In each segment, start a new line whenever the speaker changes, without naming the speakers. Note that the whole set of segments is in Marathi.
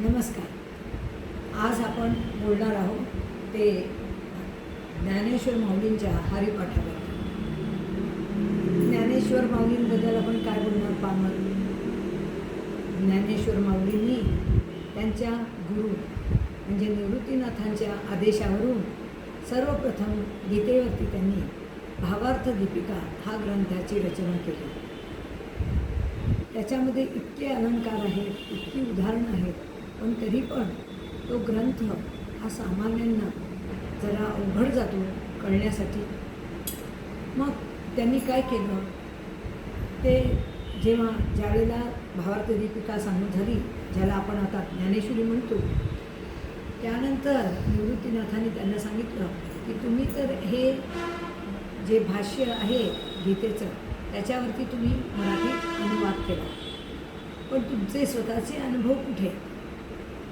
नमस्कार. आज आपण बोलणार आहोत ते ज्ञानेश्वर माऊलींच्या हरिपाठाबद्दल. ज्ञानेश्वर माऊलींबद्दल आपण काय बोलणार पाहणार. ज्ञानेश्वर माऊलींनी त्यांच्या गुरु म्हणजे निवृत्तीनाथांच्या आदेशावरून सर्वप्रथम गीतेवरती त्यांनी भावार्थ दीपिका हा ग्रंथाची रचना केली. त्याच्यामध्ये इतके अलंकार आहेत, इतकी उदाहरणं आहेत, पण तरी पण तो ग्रंथ हा सामान्यांना जरा अवघड जातो कळण्यासाठी. मग त्यांनी काय केलं ते जेव्हा ज्यावेळेला भावार्थ दीपिका सांगून झाली, ज्याला आपण आता ज्ञानेश्वरी म्हणतो, त्यानंतर निवृत्तीनाथांनी त्यांना सांगितलं की तुम्ही तर हे जे भाष्य आहे गीतेचं त्याच्यावरती तुम्ही मराठीत अनुवाद केला, पण तुमचे स्वतःचे अनुभव कुठे?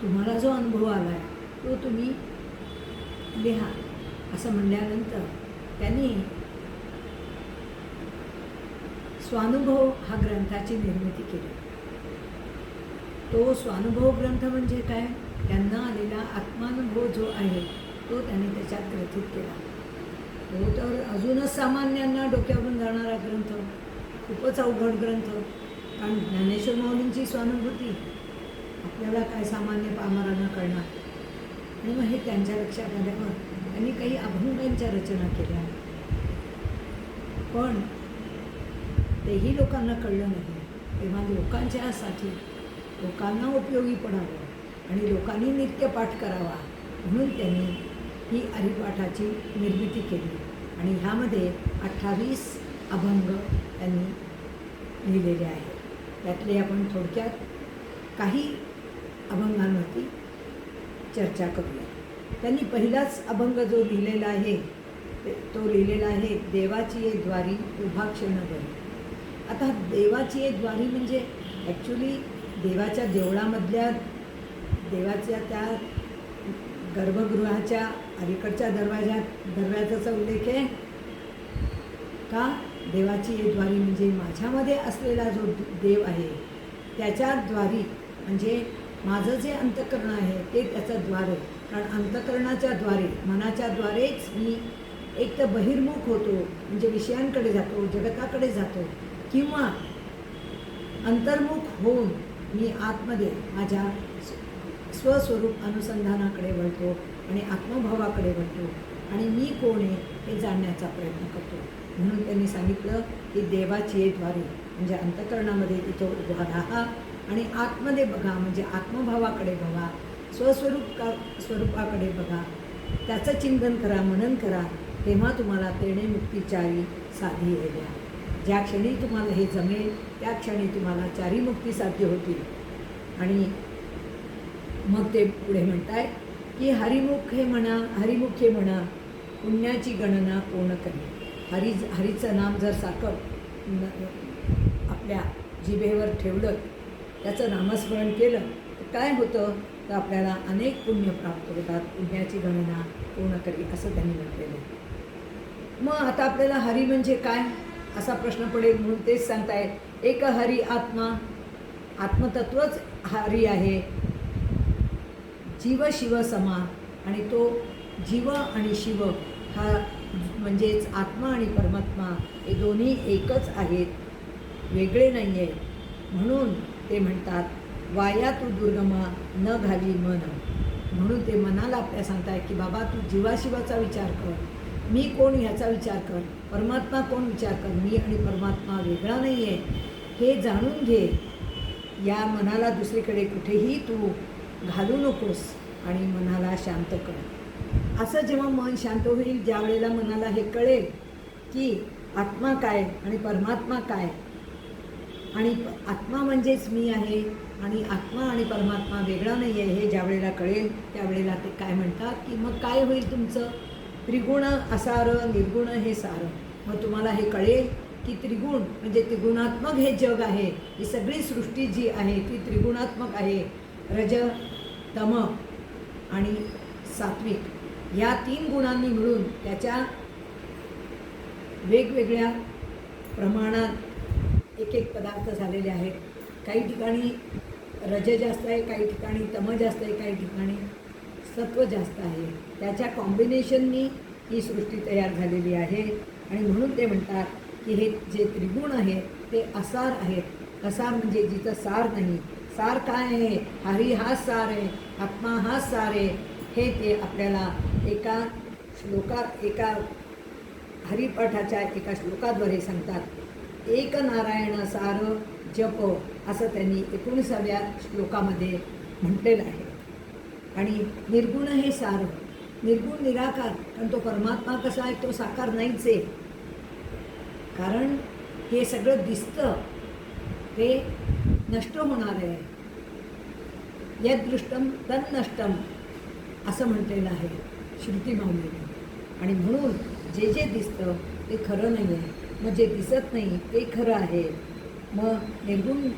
तुम्हाला जो अनुभव आला आहे तो तुम्ही लिहा असं म्हणल्यानंतर त्यांनी स्वानुभव हा ग्रंथाची निर्मिती केली. तो स्वानुभव ग्रंथ म्हणजे काय? त्यांना आलेला आत्मानुभव जो आहे तो त्यांनी त्याच्यात ग्रथित केला. तो तर अजूनच सामान्यांना डोक्यावरून जाणारा ग्रंथ, खूपच अवघड ग्रंथ. कारण ज्ञानेश्वर माऊलींची स्वानुभूती आपल्याला काय सामान्य पामरांना कळणार. आणि मग हे त्यांच्या लक्षात आल्यावर त्यांनी काही अभंगांच्या रचना केल्या, पण तेही लोकांना कळलं नाही. तेव्हा लोकांच्यासाठी लोकांना उपयोगी पडावं आणि लोकांनी नित्यपाठ करावा म्हणून त्यांनी ही हरिपाठाची निर्मिती केली. आणि ह्यामध्ये 28 अभंग त्यांनी लिहिलेले आहेत. त्यातले आपण थोडक्यात काही अभंगांवरती चर्चा करूया. त्यांनी पहिलाच अभंग जो लिहिलेला आहे तो लिहिलेला आहे देवाची ये द्वारी उभा क्षणभर. आता देवाची ये द्वारी म्हणजे ॲक्च्युली देवाच्या देवळामधल्या देवाच्या त्या गर्भगृहाच्या अलीकडच्या दरवाजाचा उल्लेख आहे का? देवाची ये द्वारी म्हणजे माझ्यामध्ये असलेला जो देव आहे त्याच्या द्वारी, म्हणजे माझं जे अंतःकरण आहे ते त्याचं द्वार आहे. कारण अंतःकरणाच्या द्वारे मनाच्या द्वारेच मी एक तर बहिर्मुख होतो म्हणजे विषयांकडे जातो, जगताकडे जातो, किंवा अंतर्मुख होऊन मी आतमध्ये माझ्या स्वस्वरूप अनुसंधानाकडे वळतो आणि आत्मभावाकडे वळतो आणि मी कोण आहे हे जाणण्याचा प्रयत्न करतो. म्हणून त्यांनी सांगितलं की देवाची ये द्वारी म्हणजे अंतःकरणामध्ये तिथं उभा राहा आणि आतमध्ये बघा म्हणजे आत्मभावाकडे बघा, स्वरूपाकडे बघा, त्याचं चिंतन करा, मनन करा, तेव्हा तुम्हाला तेणे मुक्तीचारी साधी येल्या. ज्या क्षणी तुम्हाला हे जमेल त्या क्षणी तुम्हाला चारी मुक्ती साध्य होतील. आणि मग ते पुढे म्हणताय की हरिमुखे म्हणा पुण्याची गणना कोण करी. हरीचं नाम जर सारखं आपल्या जिभेवर ठेवलं, त्याचं नामस्मरण केलं तर काय होतं तर आपल्याला अनेक पुण्य प्राप्त होतात. पुण्याची गणना कोण करी असं त्यांनी म्हटलेलं आहे. मग आता आपल्याला हरी म्हणजे काय असा प्रश्न पडेल, म्हणून तेच सांगतायत एक हरी आत्मा. आत्मतत्वच हरी आहे. जीव शिव समा, आणि तो जीव आणि शिव हा म्हणजेच आत्मा आणि परमात्मा हे दोन्ही एकच आहेत, वेगळे नाही आहे. म्हणून ते म्हणतात वाया तू दुर्गमा न घाली मन. म्हणून ते मनाला आपल्या सांगताय की बाबा तू जीवाशिवाचा विचार कर, मी कोण ह्याचा विचार कर, परमात्मा कोण विचार कर, मी आणि परमात्मा वेगळा नाही आहे हे जाणून घे. या मनाला दुसरीकडे कुठेही तू घालू नकोस आणि मनाला शांत कर. असं जेव्हा मन शांत होईल, ज्या वेळेला मनाला हे कळेल की आत्मा काय आणि परमात्मा काय, आणि आत्मा म्हणजेच मी आहे आणि आत्मा आणि परमात्मा वेगळा नाही आहे हे ज्या वेळेला कळेल त्यावेळेला ते काय म्हणतात की मग काय होईल तुमचं त्रिगुण असार निर्गुण हे सार. मग तुम्हाला हे कळेल की त्रिगुण म्हणजे त्रिगुणात्मक हे जग आहे. ही सगळी सृष्टी जी आहे ती त्रिगुणात्मक आहे. रज, तम आणि सात्विक या 3 गुणांनी मिळून त्याच्या वेगवेगळ्या प्रमाणात एक एक पदार्थ झालेले आहेत. काही ठिकाणी रज जास्त आहे काही ठिकाणी, तम जास्त आहे काही ठिकाणी, सत्व जास्त आहे. त्याच्या कॉम्बिनेशननी ही सृष्टी तयार झालेली आहे. आणि म्हणून ते म्हणतात की हे जे त्रिगुण आहेत ते असार आहेत. असार म्हणजे जिथं सार नाही. सार काय आहे? हरी हाच सार आहे, आत्मा हाच सार आहे. हे ते आपल्याला एका हरिपाठाच्या एका श्लोकाद्वारे सांगतात. एक नारायण सार जप असं त्यांनी 19व्या श्लोकामध्ये म्हटलेलं आहे. आणि निर्गुण हे सार, निर्गुण निराकार. कारण तो परमात्मा कसा आहे? तो साकार नाहीच आहे. कारण हे सगळं दिसतं ते नष्ट होणार आहे. यदृष्टम तन्नष्टम असं म्हटलेलं आहे श्रुती माऊलीने. आणि म्हणून जे जे दिसतं ते खरं नाही आहे. मग जे दिसत नाही ते खरं आहे. मग निर्गुण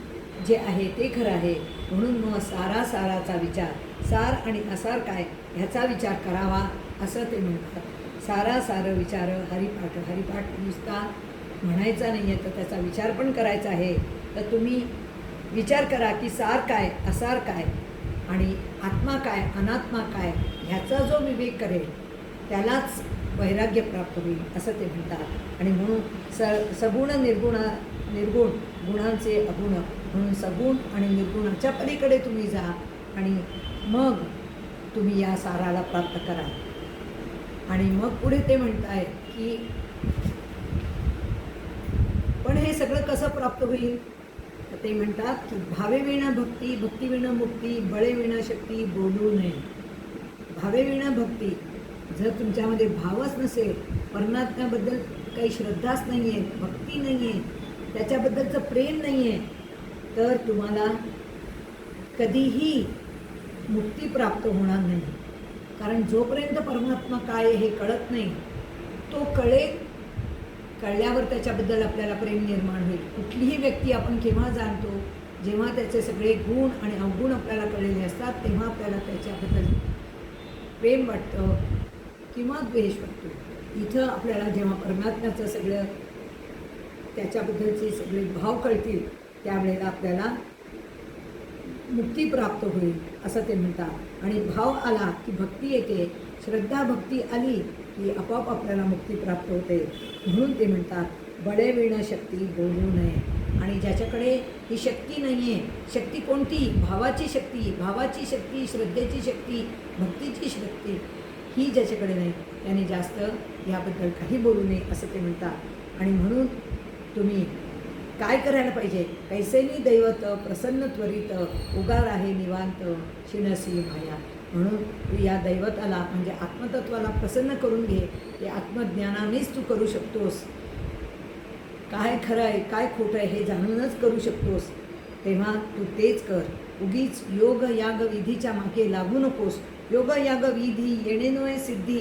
जे आहे ते खरं आहे. म्हणून मग साराचा विचार, सार आणि असार काय ह्याचा विचार करावा असं ते म्हणतात. सार विचार हरिपाठ नुसता म्हणायचा नाही आहे तर त्याचा विचार पण करायचा आहे. तर तुम्ही विचार करा की सार काय असार काय आणि आत्मा काय अनात्मा काय ह्याचा जो विवेक करेल त्यालाच वैराग्य प्राप्त होईल असं ते म्हणतात. आणि म्हणून सगुण निर्गुण गुणांचे अगुण म्हणून सगुण आणि निर्गुणाच्या पलीकडे तुम्ही जा आणि मग तुम्ही या साराला प्राप्त करा. आणि मग पुढे ते म्हणताय की पण हे सगळं कसं प्राप्त होईल? तर ते म्हणतात की भावेविणा भक्ती, भक्तीविणा मुक्ती, बळेविणा शक्ती, बोलू नये. भावेविणा भक्ती, जर तुमच्यामध्ये भावच नसेल, परमात्म्याबद्दल काही श्रद्धाच नाही आहे, भक्ती नाही आहे, त्याच्याबद्दलचं प्रेम नाही आहे, तर तुम्हाला कधीही मुक्ती प्राप्त होणार नाही. कारण जोपर्यंत परमात्मा काय आहे हे कळत नाही, तो कळल्यावर त्याच्याबद्दल आपल्याला प्रेम निर्माण होईल. कुठलीही व्यक्ती आपण केव्हा जाणतो? जेव्हा त्याचे सगळे गुण आणि अवगुण आपल्याला कळलेले असतात तेव्हा आपल्याला त्याच्याबद्दल प्रेम वाटतं किंवा द्वेष वाटतो. इथं आपल्याला जेव्हा परमात्म्याचं सगळं त्याच्याबद्दलचे सगळे भाव कळतील त्यावेळेला आपल्याला मुक्ती प्राप्त होईल असं ते म्हणतात. आणि भाव आला की भक्ती येते, श्रद्धा भक्ती आली की आपोआप आपल्याला मुक्ती प्राप्त होते. म्हणून ते म्हणतात बळे विण शक्ती बोलू नये. आणि ज्याच्याकडे ही शक्ती नाही आहे, शक्ती कोणती? भावाची शक्ती, श्रद्धेची शक्ती, भक्तीची शक्ती, ही ज्याच्याकडे नाही त्याने जास्त याबद्दल काही बोलू नये असं ते म्हणतात. आणि म्हणून तुम्ही काय करायला पाहिजे? कैसेनी दैवत प्रसन्न त्वरित, उगार आहे निवांत, शिणसी माया. म्हणून तू या दैवताला म्हणजे आत्मतत्वाला प्रसन्न करून घे. ते आत्मज्ञानानेच तू करू शकतोस. काय खरं आहे काय खोटं आहे हे जाणूनच करू शकतोस. तेव्हा तू तेच कर. उगीच योग याग विधीच्या मागे लागू नकोस. योग याग विधी येणे नव्हे सिद्धी,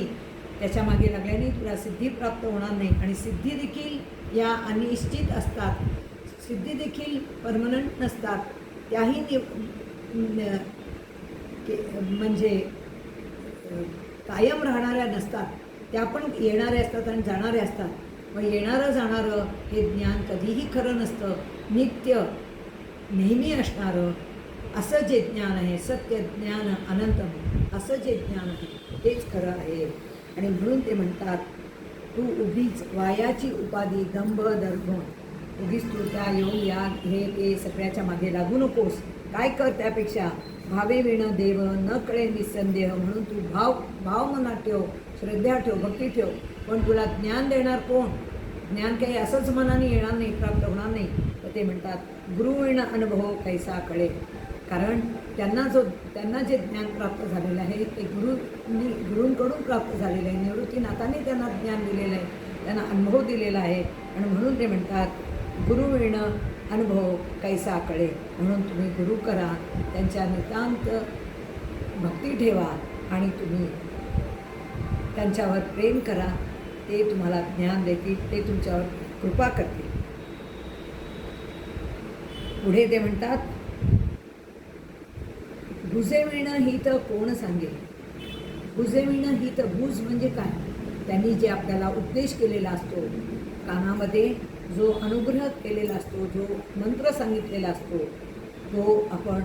त्याच्या मागे लागल्याने तुला सिद्धी प्राप्त होणार नाही. आणि सिद्धी देखील या अनिश्चित असतात, सिद्धी देखील परमनंट नसतात, त्याही म्हणजे कायम राहणाऱ्या नसतात, त्या पण येणाऱ्या असतात आणि जाणाऱ्या असतात. मग येणारं जाणारं हे ज्ञान कधीही खरं नसतं. नित्य नेहमी असणारं असं जे ज्ञान आहे, सत्य ज्ञान अनंतम असं जे ज्ञान आहे तेच खरं आहे. आणि म्हणून ते म्हणतात तू उगीच वायाची उपाधी दंभ दर्भ, उगीच तू त्या योग याग हे ते सगळ्याच्या मागे लागू नकोस. काय कर त्यापेक्षा भावे विण देव न कळे निसंदेह. म्हणून तू भाव मनात ठेव, श्रद्धा ठेव, भक्ती ठेव. पण तुला ज्ञान देणार कोण? ज्ञान काही असंच मनाने येणार नाही, प्राप्त होणार नाही. तर ते म्हणतात गुरुविण अनुभव कैसा कळे. कारण त्यांना जे ज्ञान प्राप्त झालेलं आहे ते गुरूंकडून प्राप्त झालेलं आहे. निवृत्तीनाथांनी त्यांना ज्ञान दिलेलं आहे, त्यांना अनुभव दिलेला आहे. आणि म्हणून ते म्हणतात गुरुविण अनुभव कैसा कळे. म्हणून तुम्ही गुरु करा, त्यांच्या नितांत भक्ती ठेवा आणि तुम्ही त्यांच्यावर प्रेम करा. ते तुम्हाला ज्ञान देतील, ते तुमच्यावर कृपा करतील. पुढे ते म्हणतात भुजेविणं हित कोण सांगेल. भुजेविणं हित, भुज म्हणजे काय? त्यांनी जे आपल्याला उपदेश केलेला असतो, कानामध्ये जो अनुग्रह केलेला असतो, जो मंत्र सांगितलेला असतो, तो आपण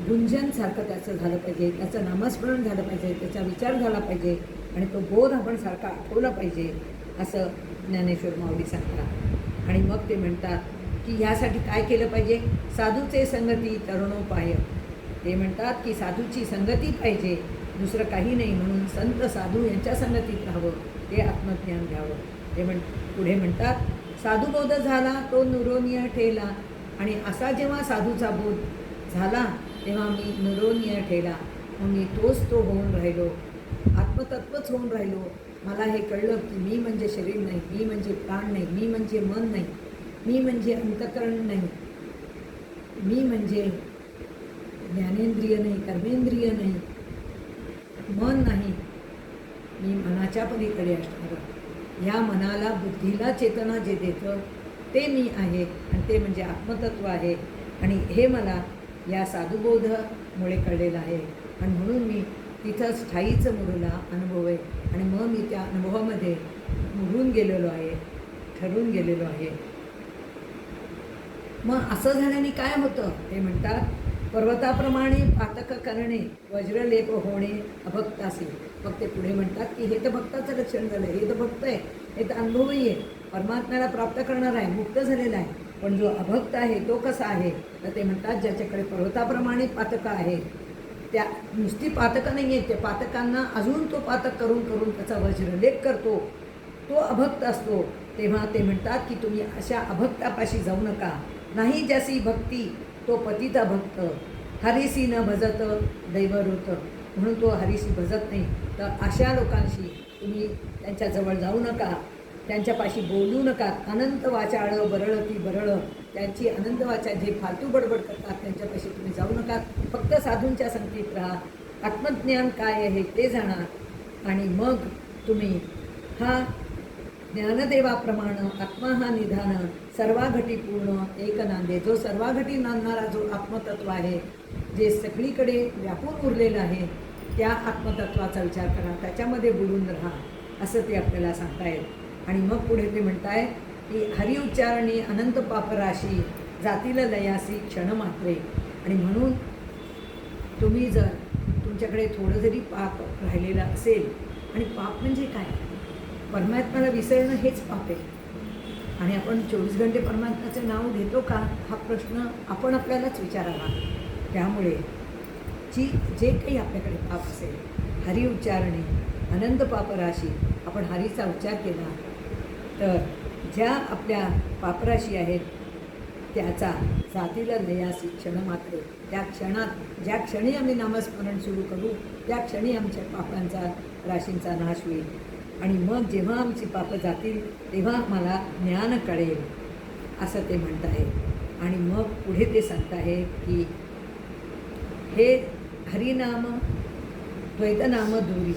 गुंजनसारखं त्याचं झालं पाहिजे, त्याचं नामस्मरण झालं पाहिजे, त्याचा विचार झाला पाहिजे आणि तो बोध आपण सारखा आठवला पाहिजे असं ज्ञानेश्वर माऊली सांगतात. आणि मग ते म्हणतात की ह्यासाठी काय केलं पाहिजे? साधूचे संगती तरुणोपाय. ते म्हणतात की साधूची संगती पाहिजे, दुसरं काही नाही. म्हणून संत साधू यांच्या संगतीत राहावं, ते आत्मज्ञान घ्यावं. ते पुढे म्हणतात साधुबोध झाला तो नुरोनिय ठेला. आणि असा जेव्हा साधूचा बोध झाला तेव्हा मी नुरोनिय ठेला. मग मी तोच तो होऊन राहिलो, आत्मतत्वच होऊन राहिलो. मला हे कळलं की मी म्हणजे शरीर नाही, मी म्हणजे प्राण नाही, मी म्हणजे मन नाही, मी म्हणजे अंतःकरण नाही, मी म्हणजे ज्ञानेंद्रिय नाही, कर्मेंद्रिय नाही, मन नाही, मी मनाच्या पलीकडे असणारं. ह्या मनाला बुद्धीला चेतना जे देतं ते मी आहे आणि ते म्हणजे आत्मतत्व आहे. आणि हे मला या साधुबोधामुळे कळलेलं आहे. आणि म्हणून मी तिथं स्थायीचं मुरूला अनुभव आहे. आणि मग मी त्या अनुभवामध्ये मुरून गेलेलो आहे, ठरून गेलेलो आहे. मग असं झाल्याने काय होतं? ते म्हणतात पर्वताप्रमाणे पातक करणे, वज्रलेप होणे अभक्तासी. मग ते पुढे म्हणतात की हे तर भक्ताचं लक्षण झालं, हे तर भक्त आहे, हे तर अनुभवही आहे, परमात्म्याला प्राप्त करणार आहे, मुक्त झालेला आहे. पण जो अभक्त आहे तो कसा आहे? तर ते म्हणतात ज्याच्याकडे पर्वताप्रमाणे पातकं आहे, त्या नुसती पातकं नाही आहेत, त्या पातकांना अजून तो पातक करून करून त्याचा वज्रलेप करतो, तो अभक्त असतो. तेव्हा ते म्हणतात की तुम्ही अशा अभक्तापाशी जाऊ नका. नाही ज्यासी भक्ती तो पतिता भक्त, हरिसी न भजत दैवरूत. म्हणून तो हरिशी भजत नाही. तर अशा लोकांशी तुम्ही त्यांच्याजवळ जाऊ नका, त्यांच्यापाशी बोलू नका. अनंत वाचाळं बरळती बरळ, त्यांची अनंत वाचा जे फालतू बडबड करतात त्यांच्यापाशी तुम्ही जाऊ नका. फक्त साधूंच्या संगतीत राहा, आत्मज्ञान काय आहे ते जाणा. आणि मग तुम्ही हा ज्ञानदेवाप्रमाणे आत्मा हा निधान सर्वाघटी पूर्ण एक नांदे. जो सर्वाघटी नांदणारा जो आत्मतत्व आहे, जे सगळीकडे व्यापून उरलेलं आहे, त्या आत्मतत्वाचा विचार करा, त्याच्यामध्ये बुडून राहा, असं ते आपल्याला सांगतायत. आणि मग पुढे ते म्हणताय की हरि उच्चारणी अनंत पापराशी जातील लयासी क्षणमात्रे. आणि म्हणून तुम्ही जर तुमच्याकडे थोडं जरी पाप राहिलेलं असेल, आणि पाप म्हणजे काय? परमात्म्याला विसरणं हेच पाप आहे. आणि आपण 24 घंटे परमात्म्याचं नाव घेतो का? हा प्रश्न आपण आपल्यालाच विचारावा. त्यामुळे जे काही आपल्याकडे पाप असेल, हरी उच्चारणे अनंत पापराशी, आपण हरीचा उच्चार केला तर ज्या आपल्या पापराशी आहेत त्याचा जातीला लयासी क्षणमात्र, त्या क्षणात ज्या क्षणी आम्ही नामस्मरण सुरू करू त्या क्षणी आमच्या पापांचा राशींचा नाश होईल. आणि मग जेव्हा आमची पापं जातील तेव्हा मला ज्ञान कळेल, असं ते म्हणत आहे. आणि मग पुढे ते सांगत आहे की हे हरिनाम द्वैतनाम दूरी.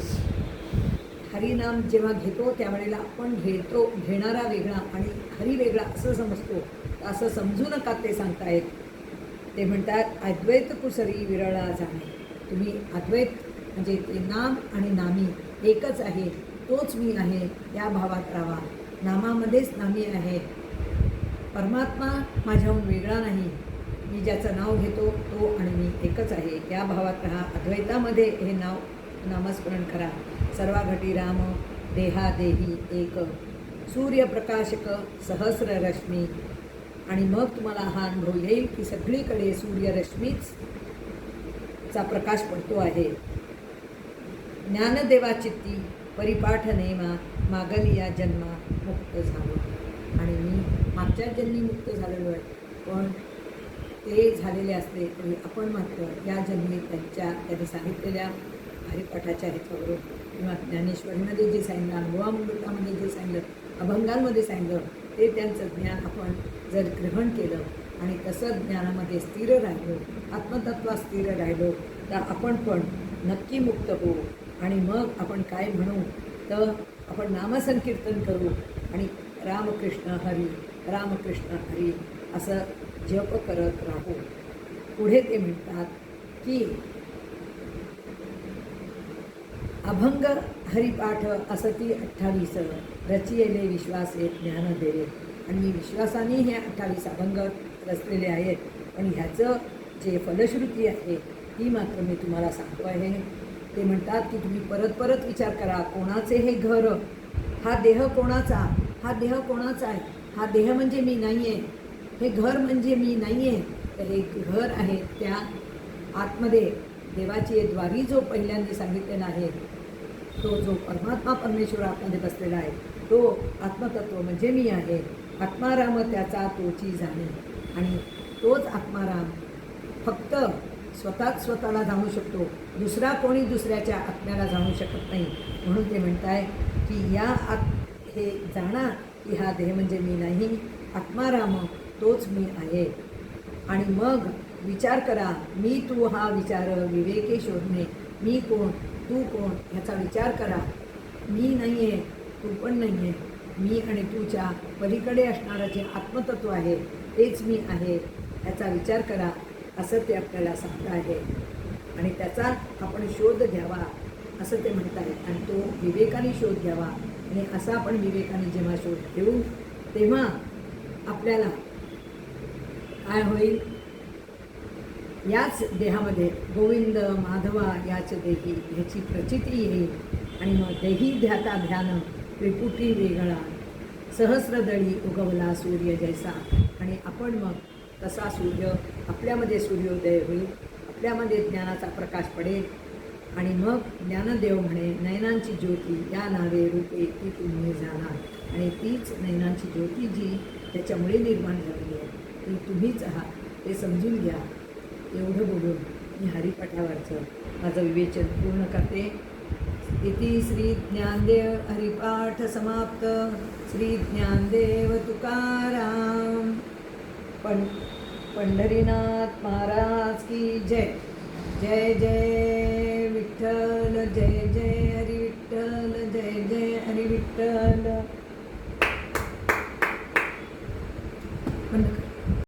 हरिनाम जेव्हा घेतो त्यावेळेला आपण घेणारा वेगळा आणि हरी वेगळा असं समजतो, असं समजू नका, ते सांगतायत. ते म्हणतात अद्वैत कुसरी विरळा जाणे. तुम्ही अद्वैत म्हणजे ते नाम आणि नामी एकच आहे, तोच मी आहे या भावात राहा. नामामध्येच नामी आहे, परमात्मा माझ्याहून वेगळा नाही, मी ज्याचं नाव घेतो तो आणि मी एकच आहे या भावात राहा. अद्वैतामध्ये हे नामस्मरण करा. सर्वाघटी राम देहा देही एक, सूर्यप्रकाशक सहस्र रश्मी. आणि मग तुम्हाला हा अनुभव येईल की सगळीकडे सूर्यरश्मीच चा प्रकाश पडतो आहे. ज्ञानदेवा चित्ती परिपाठ नेमा, मागलिया जन्मा मुक्त झालो. आणि मी मागच्या जन्मी मुक्त झालेलो आहे, पण ते झालेले असले तरी आपण मात्र या जन्मी त्यांनी सांगितलेल्या हरिपाठाच्या ह्याच्यावरून किंवा ज्ञानेश्वरीमध्ये जे सांगितलं, अनुभवामृतामध्ये जे सांगितलं, अभंगांमध्ये सांगितलं, ते त्यांचं ज्ञान आपण जर ग्रहण केलं आणि तसं ज्ञानामध्ये स्थिर राहिलो, आत्मतत्वात स्थिर राहिलो, तर आपण पण नक्की मुक्त होऊ. आणि मग आपण काय म्हणू तर आपण नामसंकीर्तन करू आणि रामकृष्ण हरी रामकृष्ण हरी असं जप करत राहू. पुढे ते म्हणतात की अभंग हरिपाठ असती 28 रचियले विश्वासे ज्ञान देवे. आणि विश्वासाने हे 28 अभंग रचलेले आहेत. पण ह्याचं जे फलश्रुती आहे ती मात्र मी तुम्हाला सांगतो आहे. ते म्हणतात की तुम्ही परत परत विचार करा, कोणाचे हे घर, हा देह कोणाचा, हा देह कोणाचा आहे, हा देह म्हणजे मी नाही आहे, हे घर म्हणजे मी नाही आहे. तर हे घर आहे त्या आतमध्ये देवाची द्वारी जो पहिल्यांदा सांगितलेला आहे, तो जो परमात्मा परमेश्वर आतमध्ये बसलेला आहे, तो आत्मतत्व म्हणजे मी आहे. आत्माराम त्याचा तोची जाणे. आणि तोच आत्माराम फक्त स्वतःच स्वतःला जाणू शकतो, दुसरा कोणी दुसऱ्याच्या आत्म्याला जाणू शकत नाही. म्हणून ते म्हणताय की या हे जाणा की हा देह म्हणजे मी नाही, आत्माराम तोच मी आहे. आणि मग विचार करा, मी तू हा विचार विवेके शोधणे, मी कोण तू कोण ह्याचा विचार करा. मी नाही आहे, तू पण नाही आहे, मी आणि तूच्या पलीकडे असणारं जे आत्मतत्व आहे तेच मी आहे ह्याचा विचार करा, असं ते आपल्याला सांगत आहे. आणि त्याचा आपण शोध घ्यावा असं ते म्हणत आहेत. आणि तो विवेकाने शोध घ्यावा. आणि असा आपण विवेकाने जेव्हा शोध घेऊ तेव्हा आपल्याला काय होईल, याच देहामध्ये गोविंद माधवा याच देही ह्याची प्रचिती येईल. आणि मग देही ध्याता ध्यान त्रिपुटी वेगळा, सहस्रदळी उगवला सूर्य जैसा. आणि आपण मग तसा सूर्य आपल्यामध्ये सूर्योदय होईल, आपल्यामध्ये ज्ञानाचा प्रकाश पडेल. आणि मग ज्ञानदेव म्हणे, नयनांची ज्योती या नावे रूपे ती तुम्ही जाणार. आणि तीच नयनांची ज्योती जी त्याच्यामुळे निर्माण झालेली आहे ती तुम्हीच आहात, ते समजून घ्या. एवढं बोलून मी हरिपाठावरचं माझं विवेचन पूर्ण करते. इति श्री ज्ञानदेव हरिपाठ समाप्त. श्री ज्ञानदेव तुकाराम. पंढरीनाथ महाराज की जय. जय जय विठ्ठल, जय जय हरी विठ्ठल, जय जय हरी विठ्ठल. बंद कर.